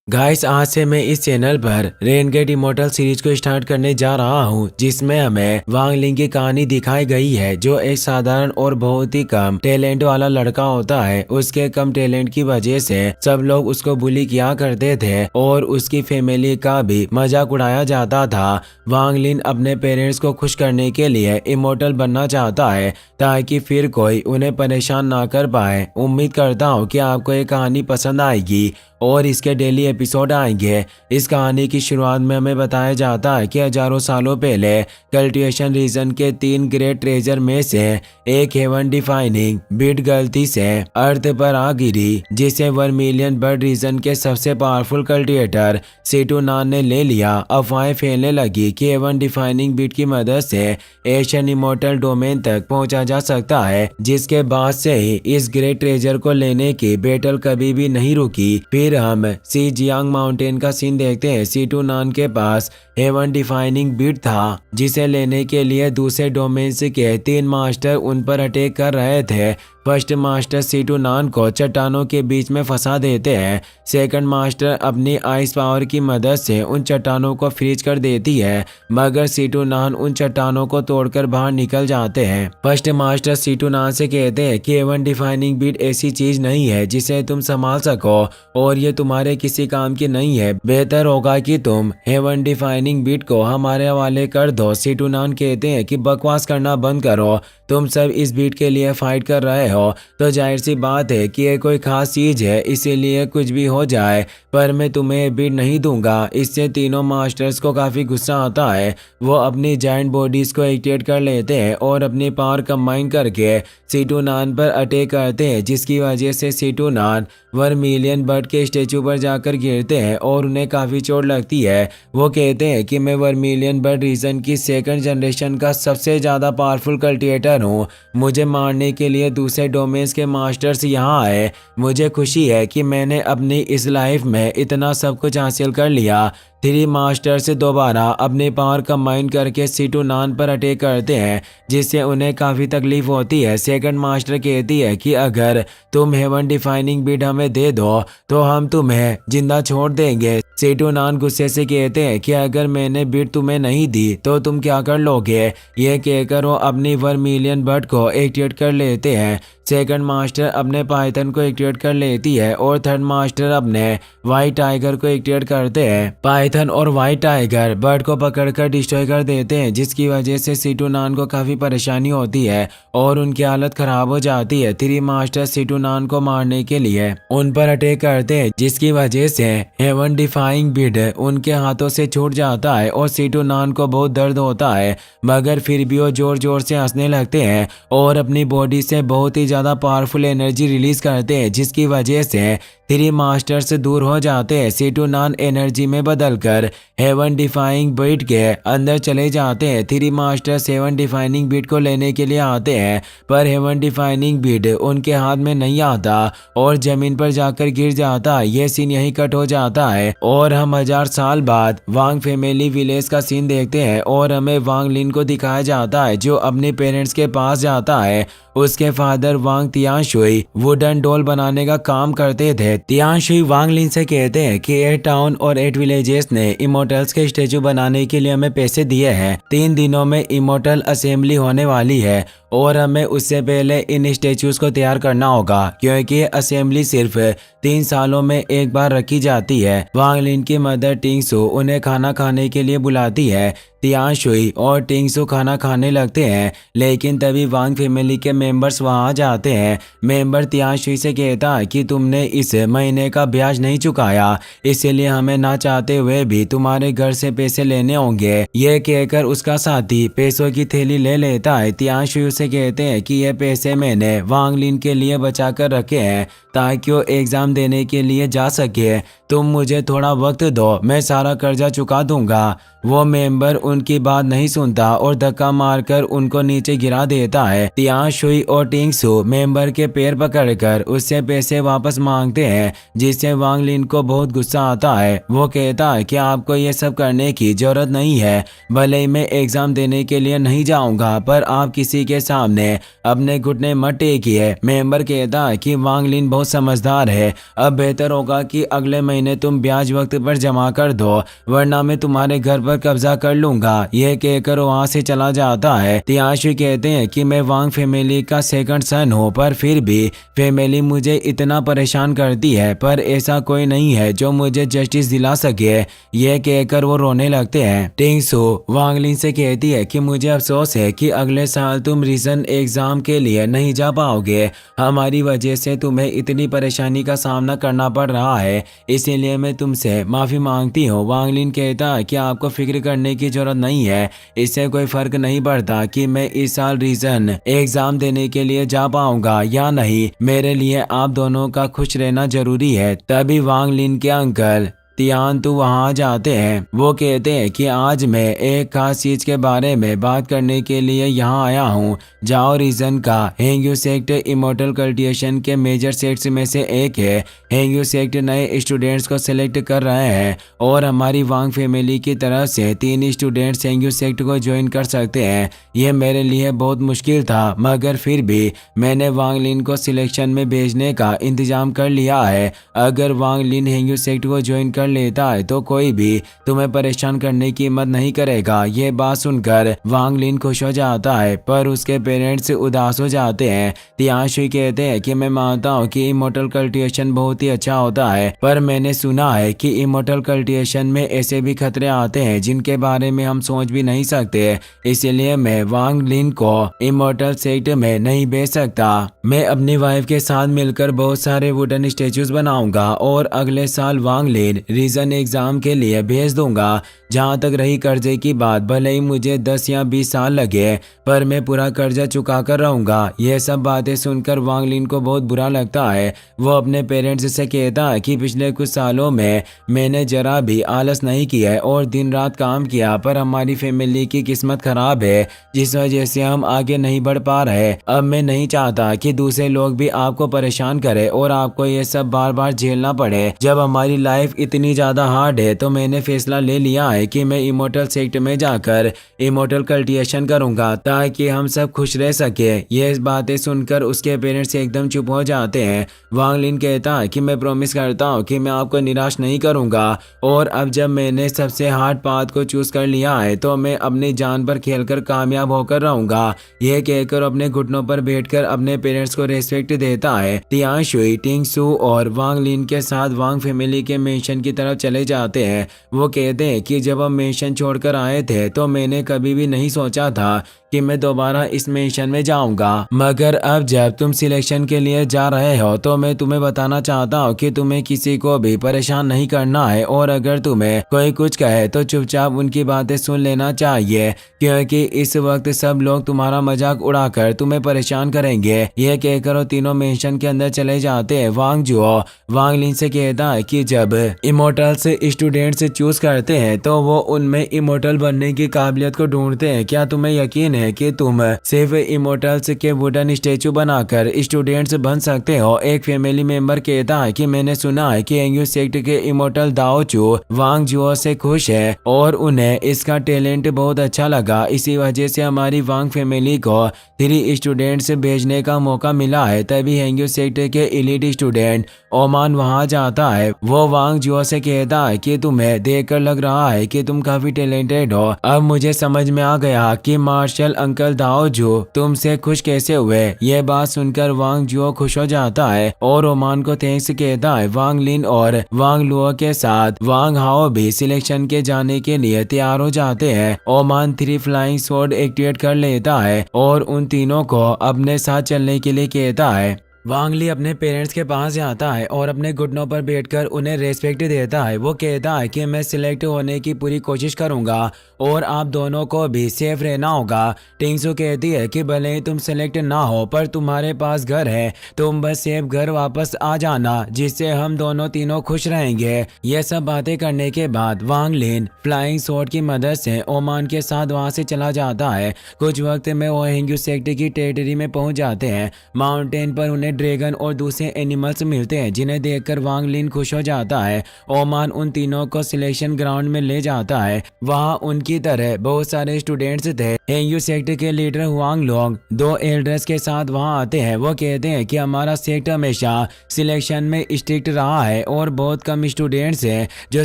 Guys, आज से मैं इस चैनल पर रेनगेट इमॉर्टल सीरीज को स्टार्ट करने जा रहा हूं, जिसमें हमें वांग लिंग की कहानी दिखाई गई है, जो एक साधारण और बहुत ही कम टैलेंट वाला लड़का होता है। उसके कम टैलेंट की वजह से सब लोग उसको बुली किया करते थे और उसकी फैमिली का भी मजाक उड़ाया जाता था। वांग लिन अपने पेरेंट्स को खुश करने के लिए इमॉर्टल बनना चाहता है, ताकि फिर कोई उन्हें परेशान ना कर पाए। उम्मीद करता हूँ कि आपको ये कहानी पसंद आएगी और इसके डेली एपिसोड आएंगे। इस कहानी की शुरुआत में हमें बताया जाता है कि हजारों सालों पहले कल्टिवेशन रीजन के 3 ग्रेट ट्रेजर में से एक हेवन डिफाइनिंग बिट गलती से अर्थ पर आ गिरी, जिसे वर्मिलियन बर्ड रीजन के सबसे पावरफुल कल्टिवेटर सीटू नान ने ले लिया। अफवाहें फैलने लगी कि हेवन डिफाइनिंग बिट की मदद से एशियन इमॉर्टल डोमेन तक पहुंचा जा सकता है, जिसके बाद से ही इस ग्रेट ट्रेजर को लेने की बैटल कभी भी नहीं रुकी। फिर हम सी जियांग माउंटेन का सीन देखते हैं। सीटू नान के पास हेवन डिफाइनिंग बिट था, जिसे लेने के लिए दूसरे डोमेन्स के 3 मास्टर उन पर अटैक कर रहे थे। फर्स्ट मास्टर सीटू नान को चट्टानों के बीच में फंसा देते हैं। सेकंड मास्टर अपनी आइस पावर की मदद से उन चट्टानों को फ्रीज कर देती है, मगर सीटू नान उन चट्टानों को तोड़कर बाहर निकल जाते हैं। फर्स्ट मास्टर सीटू नान से कहते हैं कि हेवन डिफाइनिंग बिट ऐसी चीज नहीं है जिसे तुम संभाल सको, और ये तुम्हारे किसी काम की नहीं है। बेहतर होगा कि तुम हेवन डिफाइनिंग बिट को हमारे हवाले कर दो। सीटू नान कहते हैं कि बकवास करना बंद करो, तुम सब इस बीट के लिए फाइट कर रहे हो तो जाहिर सी बात है कि ये कोई खास चीज है, इसीलिए कुछ भी हो जाए पर मैं तुम्हें बीट नहीं दूंगा। इससे तीनों मास्टर्स को काफी गुस्सा आता है। वो अपनी जायंट बॉडीज को एक्टिवेट कर लेते हैं और अपनी पावर कंबाइन करके सीटू नान पर अटैक करते हैं, जिसकी वजह से सीटू नान वर्मिलियन बर्ड के स्टेचू पर जाकर गिरते हैं और उन्हें काफी चोट लगती है। वो कहते हैं कि मैं वर्मिलियन बर्ड रीजन की 2nd जनरेशन का सबसे ज्यादा पावरफुल कल्टिवेटर हूँ। मुझे मारने के लिए दूसरे डोमेन्स के मास्टर्स यहाँ आए। मुझे खुशी है कि मैंने अपनी इस लाइफ में इतना सब कुछ हासिल कर लिया। 3 मास्टर से दोबारा अपनी पावर कंबाइन करके सीटू नान पर अटैक करते हैं, जिससे उन्हें काफ़ी तकलीफ होती है। सेकंड मास्टर कहती है कि अगर तुम हेवन डिफाइनिंग बिट हमें दे दो तो हम तुम्हें जिंदा छोड़ देंगे। सीटू नान गुस्से से कहते हैं कि अगर मैंने बिट तुम्हें नहीं दी तो तुम क्या कर लोगे। यह कहकर वो अपनी वर्मिलियन बर्ड को एक्टिवेट कर लेते हैं। सेकंड मास्टर अपने पाइथन को एक्टिवेट कर लेती है और थर्ड मास्टर अपने व्हाइट टाइगर को एक्टिवेट करते हैं। पाइथन और व्हाइट टाइगर बर्ड को पकड़कर डिस्ट्रॉय कर देते हैं, जिसकी वजह से सीटू नान को काफी परेशानी होती है और उनकी हालत खराब हो जाती है। 3 मास्टर सीटू नान को मारने के लिए उन पर अटैक करते हैं, जिसकी वजह से हेवन डिफाइंग बिट उनके हाथों से छूट जाता है और सीटू नान को बहुत दर्द होता है, मगर फिर भी वो जोर जोर से हंसने लगते हैं और अपनी बॉडी से बहुत ही ज्यादा पावरफुल एनर्जी रिलीज करते हैं, जिसकी वजह से 3 मास्टर से दूर हो जाते हैं। सीटू नान एनर्जी में बदलकर हेवन डिफाइनिंग बिट के अंदर चले जाते हैं। 3 मास्टर हेवन डिफाइनिंग बिट को लेने के लिए आते हैं, पर हेवन डिफाइनिंग बिट उनके हाथ में नहीं आता और जमीन पर जाकर गिर जाता है। यह सीन यही कट हो जाता है और हम 1000 साल बाद वांग फैमिली विलेज का सीन देखते हैं और हमें वांग लिन को दिखाया जाता है, जो अपने पेरेंट्स के पास जाता है। उसके फादर वांग तियांशुई वुडन डॉल बनाने का काम करते थे। तियांशुई वांग लिन से कहते हैं कि 8 टाउन और 8 विलेजेस ने इमॉर्टल्स के स्टेचू बनाने के लिए हमें पैसे दिए हैं। 3 दिनों में इमॉर्टल असेंबली होने वाली है और हमें उससे पहले इन स्टेचूज को तैयार करना होगा, क्योंकि असेंबली सिर्फ 3 सालों में एक बार रखी जाती है। वांग लिन की मदर टिंगसू उन्हें खाना खाने के लिए बुलाती है। तियांशुई और टिंगसू खाना खाने लगते हैं, लेकिन तभी वांग फैमिली के मेंबर्स वहां जाते हैं। मेंबर तियांशुई से कहता है कि तुमने इस महीने का ब्याज नहीं चुकाया, इसलिए हमें ना चाहते हुए भी तुम्हारे घर से पैसे लेने होंगे। यह कहकर उसका साथी पैसों की थैली ले लेता है। तियांशुई से कहते हैं कि ये पैसे मैंने वांग लिन के लिए बचा कर रखे हैं ताकि वो एग्जाम देने के लिए जा सके। तुम मुझे थोड़ा वक्त दो, मैं सारा कर्जा चुका दूंगा। वो मेंबर उनकी बात नहीं सुनता और धक्का मारकर उनको नीचे गिरा देता है। तियांशुई और टिंगसू मेंबर के पैर पकड़कर उससे पैसे वापस मांगते हैं, जिससे वांग लिन को बहुत गुस्सा आता है। वो कहता है कि आपको ये सब करने की जरूरत नहीं है। भले ही मैं एग्जाम देने के लिए नहीं जाऊंगा, पर आप किसी के सामने अपने घुटने मत टेकिए। मेंबर कहता है कि वांग लिन बहुत समझदार है, अब बेहतर होगा कि अगले महीने महीने तुम ब्याज वक्त पर जमा कर दो, वरना मैं तुम्हारे घर पर कब्जा कर लूंगा। यह कहकर वहाँ से चला जाता है। तियाशु कहते हैं कि मैं वांग फैमिली का सेकंड सन हूँ, पर फिर भी फैमिली मुझे इतना परेशान करती है, पर ऐसा कोई नहीं है जो मुझे जस्टिस दिला सके। यह कहकर वो रोने लगते हैं। टिंगसू वांग लिन से कहती है कि मुझे अफसोस है कि अगले साल तुम रीजन एग्जाम के लिए नहीं जा पाओगे। हमारी वजह से तुम्हें इतनी परेशानी का सामना करना पड़ रहा है, इसीलिए मैं तुमसे माफी मांगती हूँ। वांग लिन कहता है कि आपको फिक्र करने की जरूरत नहीं है, इससे कोई फर्क नहीं पड़ता कि मैं इस साल रीजन एग्जाम देने के लिए जा पाऊंगा या नहीं। मेरे लिए आप दोनों का खुश रहना जरूरी है। तभी वांग लिन के अंकल तियान तो वहाँ जाते हैं। वो कहते हैं कि आज मैं एक खास चीज के बारे में बात करने के लिए यहाँ आया हूँ। जाओ रीजन का हेंग्यू सेक्ट इमोर्टल कल्टिवेशन के मेजर सेक्ट्स में से एक है। हेंग्यू सेक्ट नए स्टूडेंट्स को सिलेक्ट कर रहे हैं और हमारी वांग फैमिली की तरफ से 3 स्टूडेंट्स हेंग्यू सेक्ट को ज्वाइन कर सकते हैं। यह मेरे लिए बहुत मुश्किल था, मगर फिर भी मैंने वांग लिन को सिलेक्शन में भेजने का इंतजाम कर लिया है। अगर वांग लिन हेंग्यू सेक्ट को ज्वाइन कर लेता है तो कोई भी तुम्हें परेशान करने की हिम्मत नहीं करेगा। ये बात सुनकर वांग लिन खुश हो जाता है, पर उसके पेरेंट्स उदास हो जाते हैं। तियाशु कहते हैं कि मैं मानता हूँ कि इमोर्टल कल्टिवेशन बहुत ही अच्छा होता है, पर मैंने सुना है कि इमोर्टल कल्टिवेशन में ऐसे भी खतरे आते हैं जिनके बारे में हम सोच भी नहीं सकते। इसलिए मैं वांग लिन को इमोर्टल सेक्ट में नहीं भेज सकता। मैं अपनी वाइफ के साथ मिलकर बहुत सारे वुडन स्टेचूज बनाऊंगा और अगले साल वांग लिन रीजन एग्जाम के लिए भेज दूंगा। जहाँ तक रही कर्जे की बात, भले ही मुझे 10 या 20 साल लगे, पर मैं पूरा कर्जा चुका कर रहूंगा। यह सब बातें सुनकर वांग लिन को बहुत बुरा लगता है। वो अपने पेरेंट्स से कहता है कि पिछले कुछ सालों में मैंने जरा भी आलस नहीं किया है और दिन रात काम किया, पर हमारी फैमिली की किस्मत खराब है जिस वजह से हम आगे नहीं बढ़ पा रहे। अब मैं नहीं चाहता कि दूसरे लोग भी आपको परेशान करें और आपको ये सब बार बार झेलना पड़े। जब हमारी लाइफ इतनी ज्यादा हार्ड है तो मैंने फैसला ले लिया है कि मैं इमोर्टल सेक्ट में जाकर इमोर्टल कल्टिवेशन करूंगा ताकि हम सब खुश रह सके। ये बातें सुनकर उसके पेरेंट्स एकदम चुप हो जाते हैं। वांग लिन कहता है कि मैं प्रॉमिस करता हूँ कि मैं आपको निराश नहीं करूंगा और अब जब मैंने सबसे हार्ड पाथ को चूज कर लिया है तो मैं अपनी जान पर खेलकर कामयाब होकर रहूंगा। यह कहकर अपने घुटनों पर बैठकर अपने पेरेंट्स को रेस्पेक्ट देता है। तियाशुई टिंगसू और वांग लिन के साथ वांग फैमिली के मेंशन की तरफ चले जाते हैं। वो कहते हैं कि जब हम मेंशन छोड़कर आए थे तो मैंने कभी भी नहीं सोचा था कि मैं दोबारा इस मेंशन में जाऊंगा, मगर अब जब तुम सिलेक्शन के लिए जा रहे हो तो मैं तुम्हें बताना चाहता हूँ कि तुम्हें किसी को भी परेशान नहीं करना है और अगर तुम्हें कोई कुछ कहे तो चुपचाप उनकी बातें सुन लेना चाहिए, क्योंकि इस वक्त सब लोग तुम्हारा मजाक उड़ाकर तुम्हें परेशान करेंगे। यह कहकर वो तीनों मेंशन के अंदर चले जाते हैं। वांग जुओ वांग लिन से कहता है कि जब इमोर्टल्स स्टूडेंट्स चूज करते हैं तो वो उनमें इमोर्टल बनने की काबिलियत को ढूंढते हैं। क्या तुम्हें यकीन है कि तुम सिर्फ इमोर्टल्स के वुडन स्टेचू बनाकर स्टूडेंट्स बन सकते हो? एक फैमिली मेंबर कहता है कि मैंने सुना है कि हेंग्यू सेक्ट के इमोर्टल दाओ चू वांग जुओ से खुश है और उन्हें इसका टैलेंट बहुत अच्छा लगा। इसी वजह से हमारी वांग फैमिली को 3 स्टूडेंट्स भेजने का मौका मिला है। तभी हेंग्यू सेक्ट के एलीट स्टूडेंट ओमान वहां जाता है। वो वांग जुओ से कहता है कि तुम्हें देखकर लग रहा है कि तुम काफी टैलेंटेड हो। अब मुझे समझ में आ गया कि मार्शल अंकल दाओ जू तुमसे खुश कैसे हुए। यह बात सुनकर वांग जुओ खुश हो जाता है और ओमान को थैंक्स कहता है। वांग लिन और वांग लुओ के साथ वांग हाओ भी सिलेक्शन के जाने के लिए तैयार हो जाते हैं। ओमान 3 फ्लाइंग स्वॉर्ड एक्टिवेट कर लेता है और उन तीनों को अपने साथ चलने के लिए कहता है। वांग ली अपने पेरेंट्स के पास जाता है और अपने घुटनों पर बैठकर उन्हें रेस्पेक्ट देता है। वो कहता है कि मैं सिलेक्ट होने की पूरी कोशिश करूंगा और आप दोनों को भी सेफ रहना होगा। टिंगसू कहती है कि भले ही तुम सिलेक्ट ना हो पर तुम्हारे पास घर है, तुम बस सेफ घर वापस आ जाना जिससे हम दोनों तीनों खुश रहेंगे। ये सब बातें करने के बाद वांग लिन फ्लाइंग स्वॉर्ड की मदद से ओमान के साथ वहां से चला जाता है। कुछ वक्त में वो हेंग्यू सेक्ट की टेरिटरी में पहुंच जाते हैं। माउंटेन पर उन्हें ड्रैगन और दूसरे एनिमल्स मिलते हैं, जिन्हें देखकर वांग लिन खुश हो जाता है। ओमान उन तीनों को सिलेक्शन ग्राउंड में ले जाता है। वहाँ उनकी तरह बहुत सारे स्टूडेंट्स थे। हेंगयू सेक्ट के लीडर हुआंग लोंग 2 एल्डर्स के साथ वहाँ आते हैं। वो कहते हैं कि हमारा सेक्ट हमेशा सिलेक्शन में स्ट्रिक्ट रहा है और बहुत कम स्टूडेंट्स हैं जो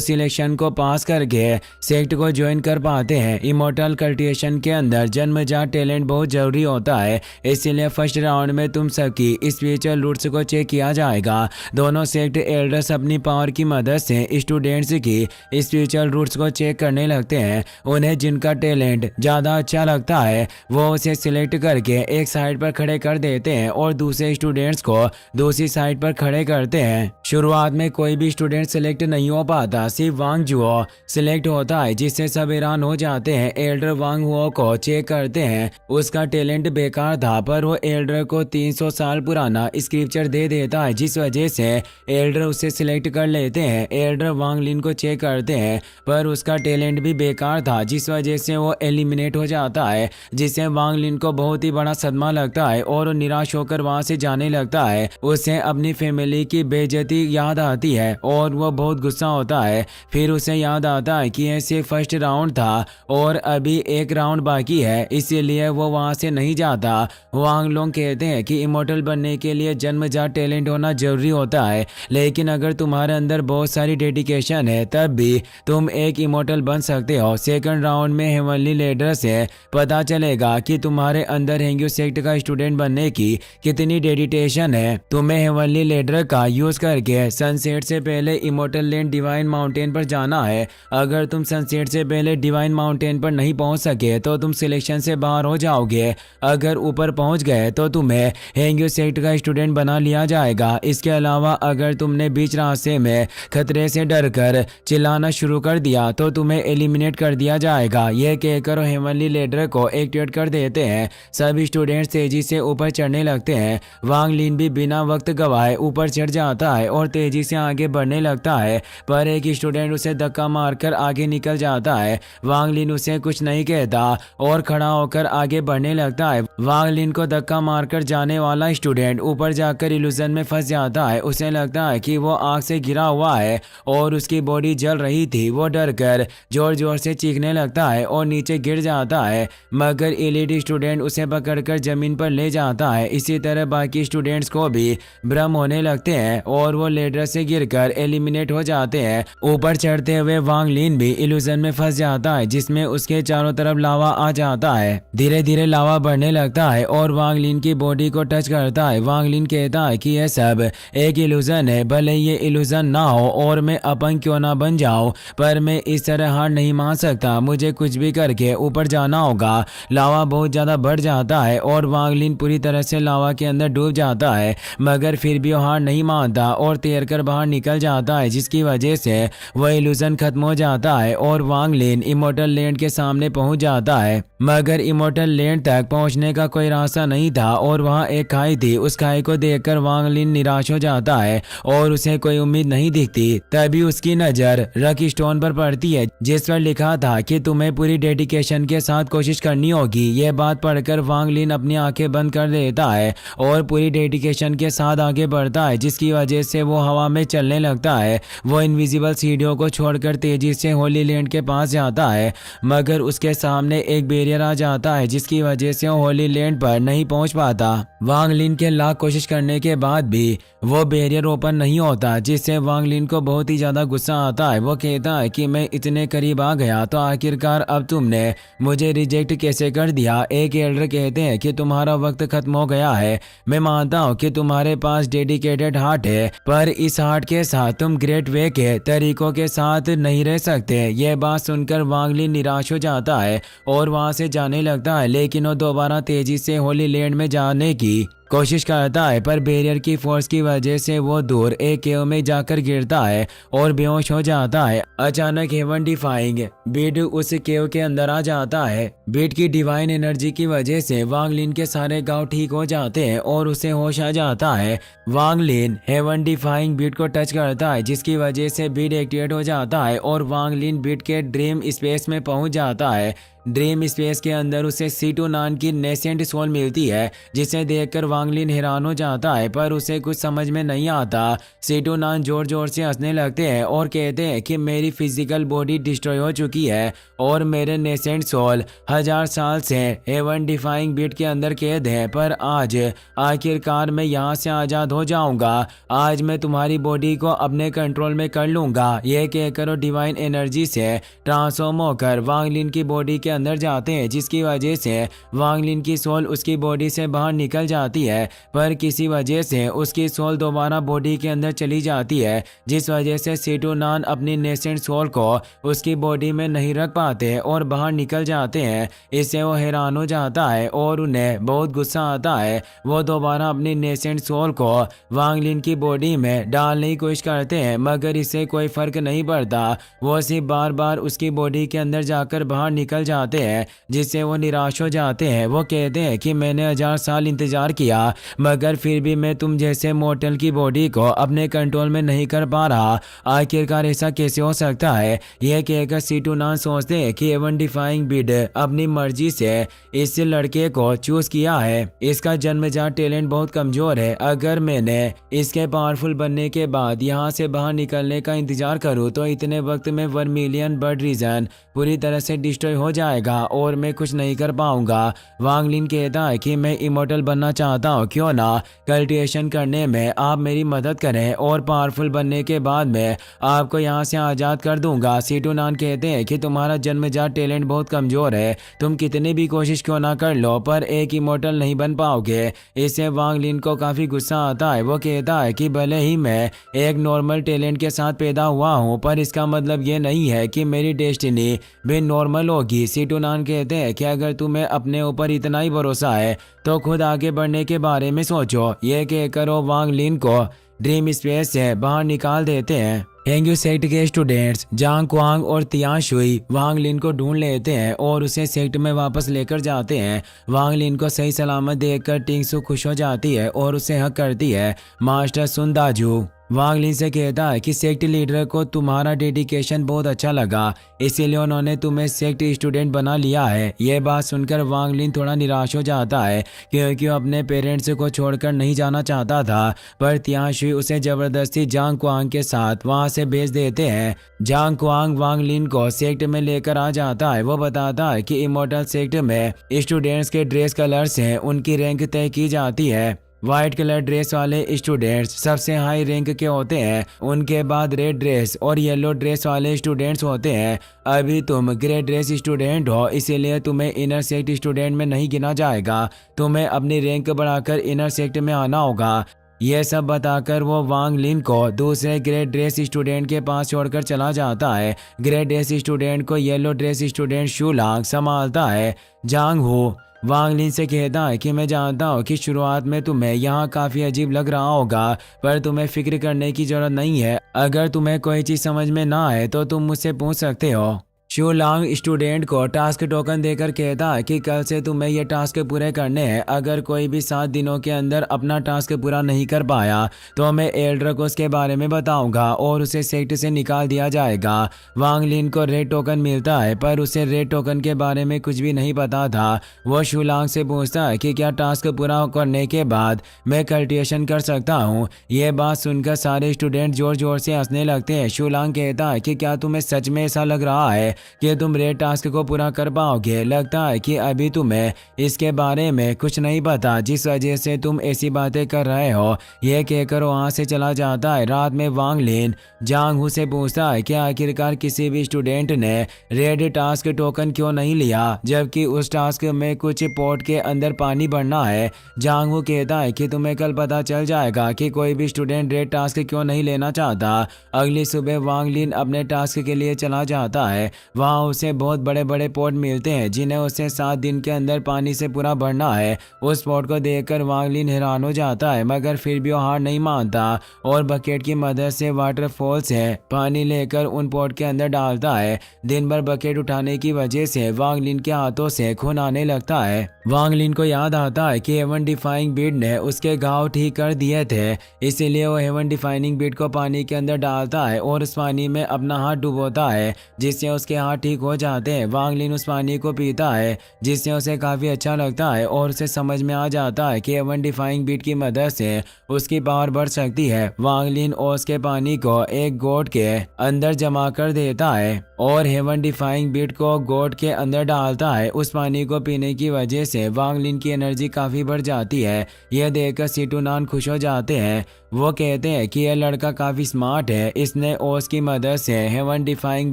सिलेक्शन को पास करके सेक्ट को ज्वाइन कर पाते हैं। इमोर्टल कल्टिवेशन के अंदर जन्मजात टैलेंट बहुत जरूरी होता है, इसलिए फर्स्ट राउंड में तुम सबकी स्पिरिचुअल रूट्स को चेक किया जाएगा। दोनों सेक्ट एल्डर्स अपनी पावर की मदद से स्टूडेंट्स की स्पिरिचुअल रूट्स को चेक करने लगते हैं। उन्हें जिनका टैलेंट ज्यादा अच्छा लगता है वो उसे सिलेक्ट करके एक साइड पर खड़े कर देते हैं और दूसरे स्टूडेंट्स को दूसरी साइड पर खड़े करते हैं। शुरुआत में कोई भी स्टूडेंट सिलेक्ट नहीं हो पाता, सिर्फ वांग जुओ सिलेक्ट होता है, जिससे सब हैरान हो जाते हैं। एल्डर वांग हुओ को चेक करते हैं, उसका टैलेंट बेकार था, पर वो एल्डर को 300 साल पुराना स्क्रिप्चर दे देता है, जिस वजह से एल्डर उसे सिलेक्ट कर लेते हैं। एल्डर वांग लिन को चेक करते हैं, पर उसका टैलेंट भी बेकार था, जिस वजह से वो एलिमिनेट हो जाता है, जिससे वांग लिन को बहुत ही बड़ा सदमा लगता है और वो निराश होकर वहां से जाने लगता है। उसे अपनी फैमिली की बेइज्जती याद आती है और वो बहुत गुस्सा होता है। फिर उसे याद आता है कि ये सिर्फ फर्स्ट राउंड था और अभी एक राउंड बाकी है, इसीलिए वो वहां से नहीं जाता। वांग लोंग कहते हैं कि इमोर्टल बनने के लिए जन्मजात टैलेंट होना जरूरी होता है, लेकिन अगर तुम्हारे अंदर बहुत सारी डेडिकेशन है तब भी तुम एक इमोर्टल बन सकते हो। सेकंड राउंड में हेवनली लीडर से पता चलेगा कि तुम्हारे अंदर हेंगयू सेक्ट का स्टूडेंट बनने की कितनी डेडिकेशन है। तुम्हें हेवनली लीडर का यूज करके सनसेट से पहले इमोर्टल लैंड डिवाइन माउंटेन पर जाना है। अगर तुम सनसेट से पहले डिवाइन माउंटेन पर नहीं पहुंच सके तो तुम सिलेक्शन से बाहर हो जाओगे। अगर ऊपर पहुंच गए तो तुम्हें हेंगयू सेक्ट का स्टूडेंट बना लिया जाएगा। इसके अलावा अगर तुमने बीच रास्ते में खतरे से डरकर चिल्लाना शुरू कर दिया तो तुम्हें एलिमिनेट कर दिया जाएगा। यह कहकर हेवनली लीडर को एक्टिवेट कर देते हैं। सभी स्टूडेंट्स तेजी से ऊपर चढ़ने लगते हैं। वांग लिन भी बिना वक्त गवाए ऊपर चढ़ जाता है और तेजी से आगे बढ़ने लगता है, पर एक स्टूडेंट उसे धक्का मारकर आगे निकल जाता है। वांग लिन उसे कुछ नहीं कहता और खड़ा होकर आगे बढ़ने लगता है। वांग लिन को धक्का मारकर जाने वाला स्टूडेंट ऊपर जाकर इल्यूजन में फंस जाता है। उसे लगता है कि वो आग से गिरा हुआ है और उसकी बॉडी जल रही थी। वो डरकर जोर जोर से चीखने लगता है और नीचे गिर जाता है, मगर एलईडी स्टूडेंट उसे पकड़कर जमीन पर ले जाता है। इसी तरह बाकी स्टूडेंट्स को भी भ्रम होने लगते हैं और वो लेडर से गिरकर एलिमिनेट हो जाते हैं। ऊपर चढ़ते हुए वांग लिन भी इल्यूजन में फंस जाता है, जिसमें उसके चारों तरफ लावा आ जाता है। धीरे धीरे लावा बढ़ने लगता है और वांग लिन की बॉडी को टच करता है। वांग लिन कहता है कि यह सब एक इल्यूजन है, भले ये इल्यूजन ना हो और मैं अपंग क्यों ना बन जाऊं, पर मैं इस तरह हार नहीं मान सकता। मुझे कुछ भी करके ऊपर जाना होगा। लावा बहुत ज्यादा बढ़ जाता है और वांग लिन पूरी तरह से लावा के अंदर डूब जाता है, मगर फिर भी वो हार नहीं मानता और तैरकर बाहर निकल जाता है, जिसकी वजह से वह इल्यूजन खत्म हो जाता है और वांग लिन इमोर्टल लैंड के सामने पहुंच जाता है। मगर इमोर्टल लैंड तक पहुंचने का कोई रास्ता नहीं था और वहां एक खाई थी। उस खाई को देखकर वांग लिन निराश हो जाता है और उसे कोई उम्मीद नहीं दिखती। तभी उसकी नजर रकी स्टोन पर पड़ती है, जिस पर लिखा था कि तुम्हें पूरी डेडिकेशन के साथ कोशिश करनी होगी। यह बात पढ़कर वांग लिन अपनी आंखें बंद कर देता है और पूरी डेडिकेशन के साथ आगे बढ़ता है, जिसकी वजह से वो हवा में चलने लगता है। वो इनविजिबल सीढ़ियों को छोड़कर तेजी से होली लैंड के पास जाता है, मगर उसके सामने एक बैरियर आ जाता है, जिसकी वजह से वो होली लैंड पर नहीं पहुंच पाता। वांग लिन के लाख कोशिश करने के बाद भी वो बैरियर ओपन नहीं होता, जिससे वांग लिन को बहुत ही ज्यादा गुस्सा आता है। वो कहता है कि मैं इतने करीब आ गया तो आखिरकार अब तुमने मुझे रिजेक्ट कैसे कर दिया। एक एल्डर कहते हैं कि तुम्हारा वक्त खत्म हो गया है। मैं मानता हूँ कि तुम्हारे पास डेडिकेटेड हार्ट है, पर इस हार्ट के साथ तुम ग्रेट वे के तरीकों के साथ नहीं रह सकते। यह बात सुनकर वांग लिन निराश हो जाता है और वहां से जाने लगता है, लेकिन वो दोबारा तेजी से होली लैंड में जाने की कोशिश करता है, पर बैरियर की फोर्स की वजह से वो दूर एक केव में जाकर गिरता है और बेहोश हो जाता है। अचानक हेवन डिफाइंग बीट उस केव के अंदर आ जाता है। बीट की डिवाइन एनर्जी की वजह से वांग लिन के सारे घाव ठीक हो जाते हैं और उसे होश आ जाता है। वांग लिन हेवन डिफाइंग बीट को टच करता है, जिसकी वजह से बीट एक्टिवेट हो जाता है और वांग लिन बीट के ड्रीम स्पेस में पहुंच जाता है। ड्रीम स्पेस के अंदर उसे सीटू नान की नेसेंट सोल मिलती है, जिसे देखकर वांग लिन हैरान हो जाता है, पर उसे कुछ समझ में नहीं आता। सीटू नान जोर जोर से हंसने लगते हैं और कहते हैं कि मेरी फिजिकल बॉडी डिस्ट्रॉय हो चुकी है और मेरे नेसेंट सोल 1000 साल से हेवन डिफाइंग बीट के अंदर कैद है, पर आज आखिरकार मैं यहाँ से आज़ाद हो जाऊंगा। आज मैं तुम्हारी बॉडी को अपने कंट्रोल में कर लूंगा। यह कहकर वो डिवाइन एनर्जी से ट्रांसफॉर्म होकर वांग लिन की बॉडी के अंदर जाते हैं, जिसकी वजह से वांग लिन की सोल उसकी बॉडी से बाहर निकल जाती है, पर किसी वजह से उसकी सोल दोबारा बॉडी के अंदर चली जाती है, जिस वजह से सीटू नान अपनी नेसेंट सोल को उसकी बॉडी में नहीं रख पाते और बाहर निकल जाते हैं। इससे वो हैरान हो जाता है और उन्हें बहुत गुस्सा आता है। वो दोबारा अपनी नेसेंट सोल को वांग लिन की बॉडी में डालने की कोशिश करते हैं, मगर इससे कोई फर्क नहीं पड़ता। वो सिर्फ बार बार उसकी बॉडी के अंदर जाकर बाहर निकल जाते हैं, जिससे वो निराश हो जाते हैं। वो कहते हैं कि मैंने 1000 साल इंतजार किया, मगर फिर भी मैं तुम जैसे मॉर्टल की बॉडी को अपने कंट्रोल में नहीं कर पा रहा। आखिरकार ऐसा कैसे हो सकता है? यह कहकर सीटू नान सोचते हैं कि एवन डिफाइंग बीड अपनी मर्जी से इस लड़के को चूज किया है। इसका जन्मजात टैलेंट बहुत कमजोर है। अगर मैंने इसके पावरफुल बनने के बाद यहाँ से बाहर निकलने का इंतजार करूँ तो इतने वक्त में 1 मिलियन बर्ड रीजन पूरी तरह से डिस्ट्रॉय हो जाएगा और मैं कुछ नहीं कर पाऊंगा। वांग लिन कहता है कि मैं इमोर्टल बनना चाहता हूँ, क्यों ना कल्टिवेशन करने में आप मेरी मदद करें और पावरफुल बनने के बाद मैं आपको यहाँ से आज़ाद कर दूंगा। सीटू नान कहते हैं कि तुम्हारा जन्मजात टैलेंट बहुत कमजोर है, तुम कितनी भी कोशिश क्यों ना कर लो पर एक इमोर्टल नहीं बन पाओगे। इससे वांग लिन को काफी गुस्सा आता है। वो कहता है कि भले ही मैं एक नॉर्मल टैलेंट के साथ पैदा हुआ हूँ, पर इसका मतलब ये नहीं है कि मेरी डेस्टिनी भी नॉर्मल होगी। सीटू नान कहते हैं कि अगर तुम्हें अपने ऊपर इतना ही भरोसा है तो खुद आगे बढ़ने के बारे में सोचो। ये कहकर वो वांग लिन को ड्रीम स्पेस से बाहर निकाल देते हैं। हेंग्यू सेक्ट के स्टूडेंट्स जांग क्वांग और तियान शुई वांग लिन को ढूंढ लेते हैं और उसे सेक्ट में वापस लेकर जाते हैं। वांग लिन को सही सलामत देखकर टिंगसू खुश हो जाती है और उसे हक करती है। मास्टर सुन दाजू वांग लिन से कहता है कि सेक्ट लीडर को तुम्हारा डेडिकेशन बहुत अच्छा लगा, इसीलिए उन्होंने तुम्हें सेक्ट स्टूडेंट बना लिया है। यह बात सुनकर वांग लिन थोड़ा निराश हो जाता है, क्योंकि वो अपने पेरेंट्स को छोड़कर नहीं जाना चाहता था, पर तियान शुई उसे जबरदस्ती जांग क्वांग के साथ वहां से भेज देते हैं। जांग क्वांग वांग लिन को सेक्ट में लेकर आ जाता है। वो बताता है कि इमोर्टल सेक्ट में स्टूडेंट्स के ड्रेस कलर से उनकी रैंक तय की जाती है। व्हाइट कलर ड्रेस वाले स्टूडेंट्स सबसे हाई रैंक के होते हैं, उनके बाद रेड ड्रेस और येलो ड्रेस वाले स्टूडेंट्स होते हैं। अभी तुम ग्रे ड्रेस स्टूडेंट हो, इसीलिए तुम्हें इनर सेक्ट स्टूडेंट में नहीं गिना जाएगा। तुम्हें अपनी रैंक बढ़ाकर इनर सेक्ट में आना होगा। यह सब बताकर वो वांग लिन को दूसरे ग्रे ड्रेस स्टूडेंट के पास छोड़कर चला जाता है। ग्रे ड्रेस स्टूडेंट को येलो ड्रेस स्टूडेंट शूलांग संभालता है। जांग हो वांग लिन से कहता है कि मैं जानता हूँ कि शुरुआत में तुम्हें यहाँ काफी अजीब लग रहा होगा, पर तुम्हें फिक्र करने की जरूरत नहीं है। अगर तुम्हें कोई चीज समझ में ना आए तो तुम मुझसे पूछ सकते हो। शूलांग स्टूडेंट को टास्क टोकन देकर कहता है कि कल से तुम्हें ये टास्क पूरे करने हैं। अगर कोई भी 7 दिनों के अंदर अपना टास्क पूरा नहीं कर पाया तो मैं एल्डर को उसके बारे में बताऊंगा और उसे सेक्ट से निकाल दिया जाएगा। वांग लिन को रेड टोकन मिलता है, पर उसे रेड टोकन के बारे में कुछ भी नहीं पता था। वो शूलांग से पूछता है कि क्या टास्क पूरा करने के बाद मैं कल्टिवेशन कर सकता हूँ। ये बात सुनकर सारे स्टूडेंट जोर जोर से हंसने लगते हैं। शूलांग कहता है कि क्या तुम्हें सच में ऐसा लग रहा है कि तुम रेड टास्क को पूरा कर पाओगे? लगता है कि अभी तुम्हें इसके बारे में कुछ नहीं पता, जिस वजह से तुम ऐसी बातें कर रहे हो। यह कहकर वहां से चला जाता है। रात में वांग लिन जांग हू से पूछता है कि आखिरकार किसी भी स्टूडेंट ने रेड टास्क टोकन क्यों नहीं लिया, जबकि उस टास्क में कुछ पॉट के अंदर पानी भरना है। जांग हू कहता है कि तुम्हें कल पता चल जाएगा कि कोई भी स्टूडेंट रेड टास्क क्यों नहीं लेना चाहता। अगली सुबह वांग लिन अपने टास्क के लिए चला जाता है। वहाँ उसे बहुत बड़े बड़े पॉट मिलते हैं, जिन्हें उसे 7 दिन के अंदर पानी से पूरा भरना है। उस पॉट को देखकर वांग लिन हैरान हो जाता है, मगर फिर भी वो हार नहीं मानता और बकेट की मदद से वाटरफॉल से पानी लेकर उन पॉट के अंदर डालता है। दिन भर बकेट उठाने की वजह से वांग लिन के हाथों से खून आने लगता है। वांग लिन को याद आता है कि हेवन डिफाइंग बीड ने उसके घाव ठीक कर दिए थे, इसीलिए वो हेवन डिफाइनिंग बीड को पानी के अंदर डालता है और उस पानी में अपना हाथ डुबोता है, जिससे उसके हाथ ठीक हो जाते हैं। वांग लिन उस पानी को पीता है जिससे उसे काफी अच्छा लगता है और उसे समझ में आ जाता है कि हेवन डिफाइंग बीट की मदद से उसकी पावर बढ़ सकती है। वांग लिन ओस के पानी को एक गोट के अंदर जमा कर देता है और हेवन डिफाइंग बीट को गोट के अंदर डालता है। उस पानी को पीने की वजह से वांग लिन की एनर्जी काफी बढ़ जाती है। यह देखकर सीटूनान खुश हो जाते हैं। वो कहते हैं कि यह लड़का काफी स्मार्ट है, इसने ओस की मदद से हेवन डिफाइंग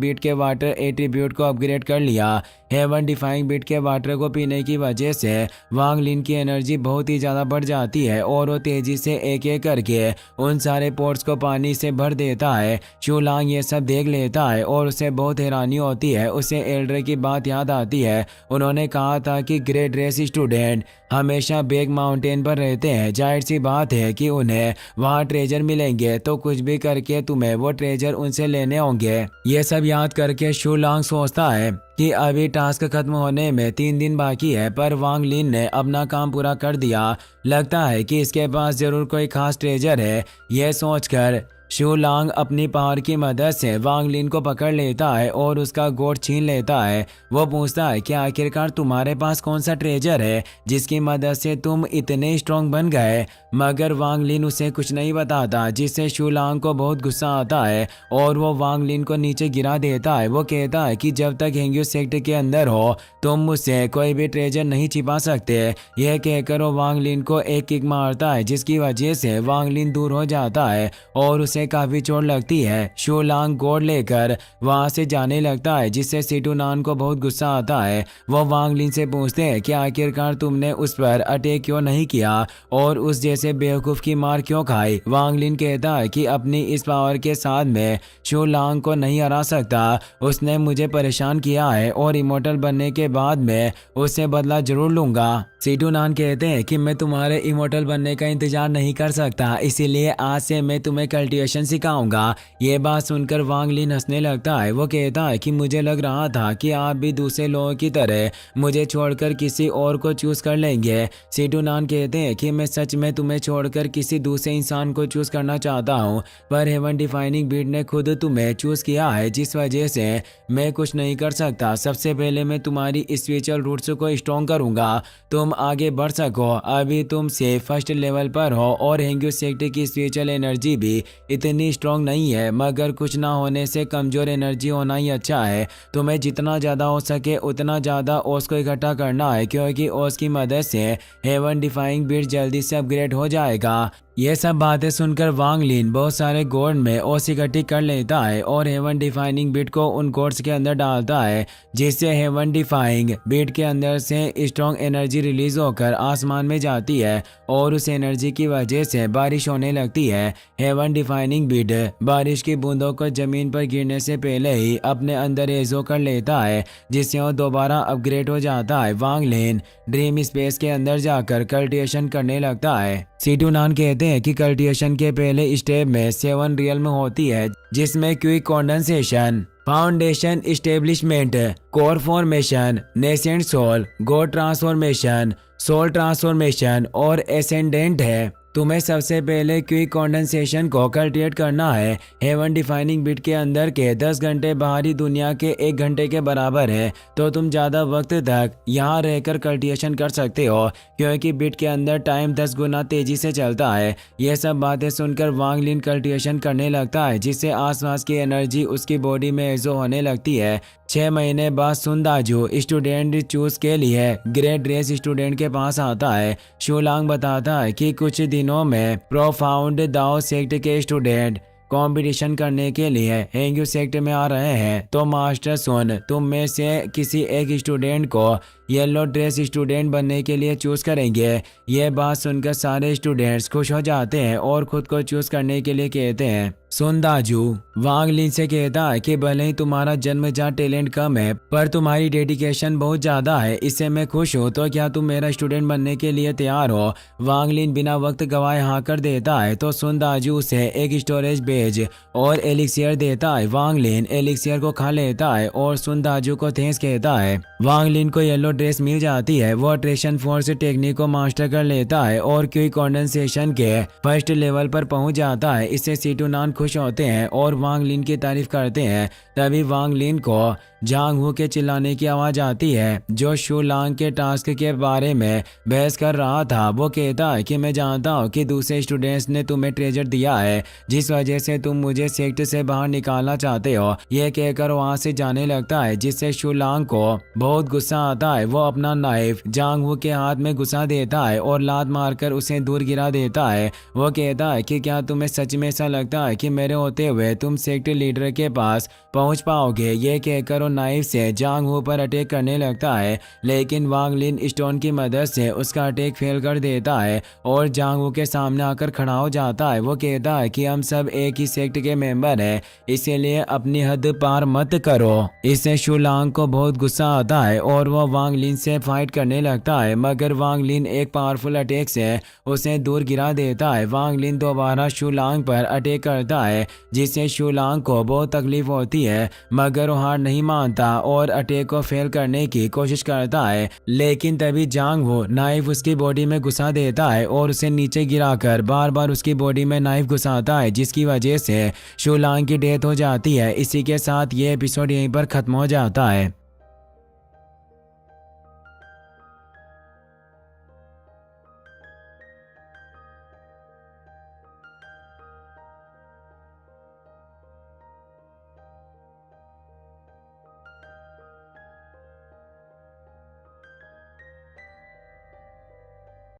बीट के वाटर एट्रीब्यूट को अपग्रेड कर लिया। हेवन डिफाइंग बीट के वाटर को पीने की वजह से वांग लिन की एनर्जी बहुत ही ज्यादा बढ़ जाती है और वो तेजी से एक एक करके उन सारे पोर्ट्स को पानी से भर देता है। शूलांग ये सब देख लेता है और उसे बहुत हैरानी होती है। उसे एल्डर की बात याद आती है। उन्होंने कहा था कि ग्रेट रेस स्टूडेंट हमेशा बेग माउंटेन पर रहते हैं, जाहिर सी बात है कि उन्हें वहाँ ट्रेजर मिलेंगे, तो कुछ भी करके तुम्हें वो ट्रेजर उनसे लेने होंगे। ये सब याद करके शूलांग सोचता है कि अभी टास्क खत्म होने में 3 दिन बाकी है, पर वांग लिन ने अपना काम पूरा कर दिया। लगता है कि इसके पास जरूर कोई खास ट्रेजर है। यह सोचकर शूलांग अपनी पावर की मदद से वांग लिन को पकड़ लेता है और उसका गोट छीन लेता है। वो पूछता है कि आखिरकार तुम्हारे पास कौन सा ट्रेजर है जिसकी मदद से तुम इतने स्ट्रॉन्ग बन गए, मगर वांग लिन उसे कुछ नहीं बताता, जिससे शूलांग को बहुत गुस्सा आता है और वो वांग लिन को नीचे गिरा देता है। वो कहता है कि जब तक हेंग्यू सेक्टर के अंदर हो तुम मुझसे कोई भी ट्रेजर नहीं छिपा सकते। यह कहकर वो वांग लिन को एक किक मारता है, जिसकी वजह से वांग लिन दूर हो जाता है और उसे काफी चोट लगती है। शूलांग गोड लेकर वहां से जाने लगता है, जिससे सीटूनान को बहुत गुस्सा आता है। वो वांग लिन से पूछते हैं कि आखिरकार तुमने उस पर अटैक क्यों नहीं किया और उस जैसे बेवकूफ की मार क्यों खाई। वांग लिन कहता है कि अपनी इस पावर के साथ मैं शूलांग को नहीं हरा सकता। उसने मुझे परेशान किया है और इमोर्टल बनने के बाद मैं उससे बदला जरूर लूंगा। सीटूनान कहते हैं कि मैं तुम्हारे इमोर्टल बनने का इंतजार नहीं कर सकता, इसीलिए आज से मैं तुम्हें कल्टिवेशन सिखाऊंगा। ये बात सुनकर वांग लिन हंसने लगता है। वो कहता है कि मुझे लग रहा था कि आप भी दूसरे लोगों की तरह मुझे छोड़कर किसी और को चूज कर लेंगे। सीटूनान कहते हैं कि मैं सच में तुम्हें छोड़कर किसी दूसरे इंसान को चूज करना चाहता हूँ, पर हेवन डिफाइनिंग बीट ने खुद तुम्हें चूज किया है, जिस वजह से मैं कुछ नहीं कर सकता। सबसे पहले मैं तुम्हारी स्पिरिचुअल रूट्स को स्ट्रॉन्ग करूंगा, तुम आगे बढ़ सको। अभी तुम से फर्स्ट लेवल पर हो और हेंग्यू सेक्टर की स्पिरिचुअल एनर्जी भी इतनी स्ट्रॉन्ग नहीं है, मगर कुछ ना होने से कमजोर एनर्जी होना ही अच्छा है। तुम्हें जितना ज्यादा हो सके उतना ज्यादा ओस को इकट्ठा करना है, क्योंकि ओस की मदद से हेवन डिफाइंग बीट जल्दी से अपग्रेड हो जाएगा। ये सब बातें सुनकर वांग लिन बहुत सारे गोड में ओस इकट्ठी कर लेता है और हेवन डिफाइनिंग बीट को उन गोड्स के अंदर डालता है, जिससे हेवन डिफाइंग बीट के अंदर से स्ट्रॉन्ग एनर्जी रिलीज होकर आसमान में जाती है और उस एनर्जी की वजह से बारिश होने लगती है। हेवन डिफाइनिंग बीट बारिश की बूंदों को जमीन पर गिरने से पहले ही अपने अंदर एजो कर लेता है, जिससे वो दोबारा अपग्रेड हो जाता है। वांग लिन ड्रीम स्पेस के अंदर जाकर कल्टिवेशन करने लगता है। सीटूनान कहते हैं कि कल्टिवेशन के पहले स्टेप में 7 रियल में होती है, जिसमें quick condensation, foundation establishment, core formation, nascent soul, god transformation, soul transformation और एसेंडेंट है। तुम्हें सबसे पहले क्विक कंडेंसेशन को कल्टिवेट करना है। हेवन डिफाइनिंग बीट के अंदर के 10 घंटे बाहरी दुनिया के 1 घंटे के बराबर है, तो तुम ज्यादा वक्त तक यहाँ रहकर कल्टिवेशन कर सकते हो, क्योंकि बीट के अंदर टाइम 10 गुना तेजी से चलता है। यह सब बातें सुनकर वांग लिन कल्टिवेशन करने लगता है, जिससे आसपास की एनर्जी उसकी बॉडी में एजो होने लगती है। 6 महीने बाद सुनदाजू स्टूडेंट चूज के लिए ग्रेट रेस स्टूडेंट के पास आता है। शूलांग बताता है कि कुछ दिनों में प्रोफाउंड दाओ सेक्ट के स्टूडेंट कंपटीशन करने के लिए हेंग्यू सेक्टर में आ रहे हैं, तो मास्टर सुन तुम में से किसी एक स्टूडेंट को येलो ड्रेस स्टूडेंट बनने के लिए चूज करेंगे। यह बात सुनकर सारे स्टूडेंट्स खुश हो जाते हैं और खुद को चूज करने के लिए कहते हैं। सुनदाजू वांग लिन से कहता है कि भले ही तुम्हारा जन्मजात टैलेंट कम है, पर तुम्हारी डेडिकेशन बहुत ज्यादा है, इससे मैं खुश हूँ। तो क्या तुम मेरा स्टूडेंट बनने के लिए तैयार हो? वांग लिन बिना वक्त गवाए हाँ कर देता है, तो सुनदाजू उसे एक स्टोरेज बेज और एलिक्सियर देता है। वांग लिन एलिक्सियर को खा लेता है और सुनदाजू को थैंक्स कहता है। वांग लिन को येलो ड्रेस मिल जाती है। वो अट्रैक्शन फोर्स टेक्निक को मास्टर कर लेता है और क्विक कंडेंसेशन के फर्स्ट लेवल पर पहुंच जाता है। इससे सीटूनान खुश होते हैं और वांग लिन की तारीफ करते हैं। तभी वांग लिन को जांग हू के चिल्लाने की आवाज आती है जो शू लांग के टास्क के बारे में बहस कर रहा था। वो कहता है कि मैं जानता हूँ कि दूसरे स्टूडेंट्स ने तुम्हें ट्रेजर दिया है जिस वजह से तुम मुझे सेक्ट से बाहर निकालना चाहते हो। यह कहकर वहां से जाने लगता है जिससे शू लांग को बहुत गुस्सा आता है। वो अपना नाइफ जांग हू के हाथ में घुसा देता है और लात मारकर उसे दूर गिरा देता है। वो कहता है कि क्या तुम्हें सच में ऐसा लगता है कि मेरे होते हुए तुम सेक्ट लीडर के पास पहुंच पाओगे। ये कहकर वो नाइफ से जांग हू पर अटैक करने लगता है लेकिन वांग लिन स्टोन की मदद से उसका अटैक फेल कर देता है और जांग हू के सामने आकर खड़ा हो जाता है। वो कहता है कि हम सब एक ही सेक्ट के मेंबर हैं, इसीलिए अपनी हद पार मत करो। इससे शू लांग को बहुत गुस्सा आता है और वो वांग लिन से फाइट करने लगता है मगर वांग लिन एक पावरफुल अटैक से उसे दूर गिरा देता है। वांग लिन दोबारा शू लांग पर अटैक करता है जिससे शू लांग को बहुत तकलीफ होती है मगर वो हार नहीं मानता और अटैक को फेल करने की कोशिश करता है। लेकिन तभी जांग हू नाइफ उसकी बॉडी में घुसा देता है और उसे नीचे गिराकर बार बार उसकी बॉडी में नाइफ घुसाता है जिसकी वजह से शू लांग की डेथ हो जाती है। इसी के साथ ये एपिसोड यहीं पर खत्म हो जाता है।